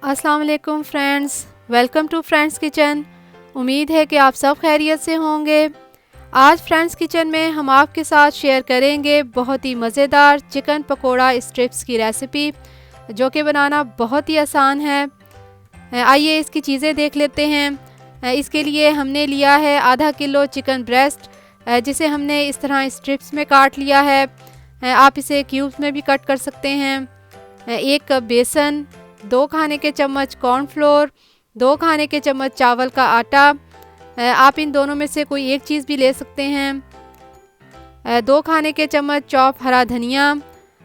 अस्सलाम वालेकुम friends, welcome to friends kitchen. उम्मीद है कि आप सब खैरियत से होंगे। आज फ्रेंड्स किचन में हम आपके साथ शेयर करेंगे बहुत ही मज़ेदार चिकन पकोड़ा स्ट्रिप्स की रेसिपी, जो कि बनाना बहुत ही आसान है। आइए इसकी चीज़ें देख लेते हैं। इसके लिए हमने लिया है आधा किलो चिकन ब्रेस्ट, जिसे हमने इस तरह स्ट्रिप्स में काट लिया है। आप इसे क्यूब्स में भी कट कर सकते हैं। 1 कप बेसन, 2 खाने के चम्मच कॉर्नफ्लोर, 2 खाने के चम्मच चावल का आटा। आप इन दोनों में से कोई एक चीज़ भी ले सकते हैं। 2 खाने के चम्मच चॉप हरा धनिया,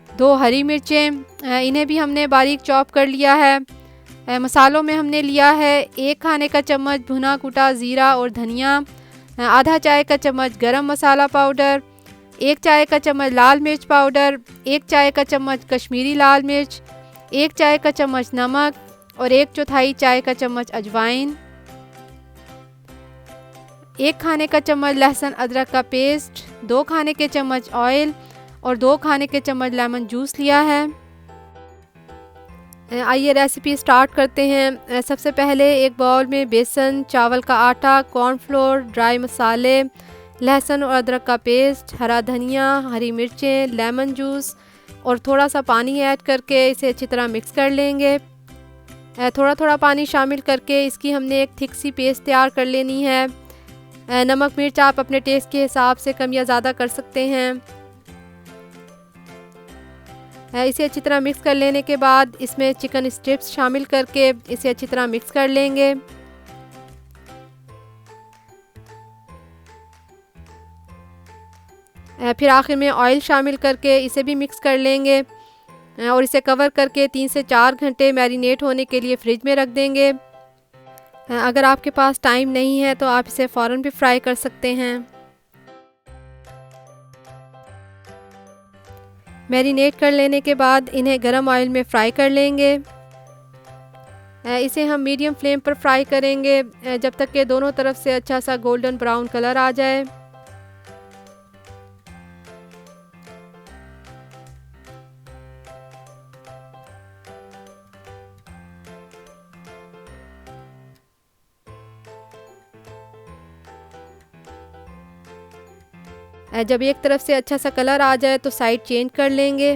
2 हरी मिर्चें, इन्हें भी हमने बारीक चॉप कर लिया है। मसालों में हमने लिया है 1 खाने का चम्मच भुना कुटा ज़ीरा और धनिया, आधा चाय का चम्मच गरम मसाला पाउडर, 1 चाय का चम्मच लाल मिर्च पाउडर, 1 चाय का चम्मच कश्मीरी लाल मिर्च, 1 चाय का चम्मच नमक और 1/4 चाय का चम्मच अजवाइन, 1 खाने का चम्मच लहसुन अदरक का पेस्ट, 2 खाने के चम्मच ऑयल और 2 खाने के चम्मच लेमन जूस लिया है। आइए रेसिपी स्टार्ट करते हैं। सबसे पहले एक बाउल में बेसन, चावल का आटा, कॉर्नफ्लोर, ड्राई मसाले, लहसुन और अदरक का पेस्ट, हरा धनिया, हरी मिर्चें, लेमन जूस और थोड़ा सा पानी ऐड करके इसे अच्छी तरह मिक्स कर लेंगे। थोड़ा थोड़ा पानी शामिल करके इसकी हमने एक थिक सी पेस्ट तैयार कर लेनी है। नमक मिर्च आप अपने टेस्ट के हिसाब से कम या ज़्यादा कर सकते हैं। इसे अच्छी तरह मिक्स कर लेने के बाद इसमें चिकन स्ट्रिप्स शामिल करके इसे अच्छी तरह मिक्स कर लेंगे। फिर आखिर में ऑयल शामिल करके इसे भी मिक्स कर लेंगे और इसे कवर करके 3 से 4 घंटे मैरिनेट होने के लिए फ्रिज में रख देंगे। अगर आपके पास टाइम नहीं है तो आप इसे फ़ौरन भी फ्राई कर सकते हैं। मैरिनेट कर लेने के बाद इन्हें गरम ऑयल में फ्राई कर लेंगे। इसे हम मीडियम फ्लेम पर फ्राई करेंगे जब तक कि दोनों तरफ से अच्छा सा गोल्डन ब्राउन कलर आ जाए। जब एक तरफ से अच्छा सा कलर आ जाए तो साइड चेंज कर लेंगे।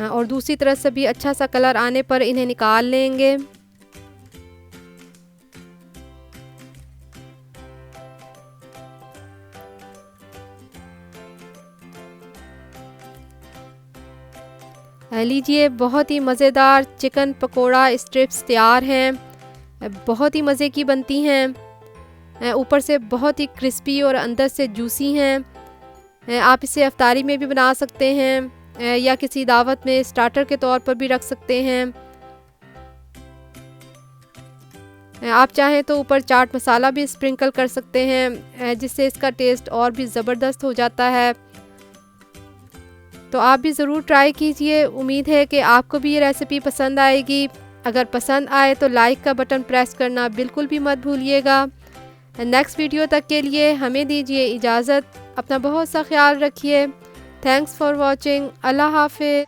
और दूसरी तरफ से भी अच्छा सा कलर आने पर इन्हें निकाल लेंगे। लीजिए, बहुत ही मज़ेदार चिकन पकोड़ा स्ट्रिप्स तैयार हैं। बहुत ही मज़े की बनती हैं। ऊपर से बहुत ही क्रिस्पी और अंदर से जूसी हैं। आप इसे अफ्तारी में भी बना सकते हैं या किसी दावत में स्टार्टर के तौर पर भी रख सकते हैं। आप चाहें तो ऊपर चाट मसाला भी स्प्रिंकल कर सकते हैं, जिससे इसका टेस्ट और भी ज़बरदस्त हो जाता है। तो आप भी ज़रूर ट्राई कीजिए। उम्मीद है कि आपको भी ये रेसिपी पसंद आएगी। अगर पसंद आए तो लाइक का बटन प्रेस करना बिल्कुल भी मत भूलिएगा। नेक्स्ट वीडियो तक के लिए हमें दीजिए इजाज़त। अपना बहुत सा ख्याल रखिए। Thanks for watching. अल्लाह हाफ़िज़।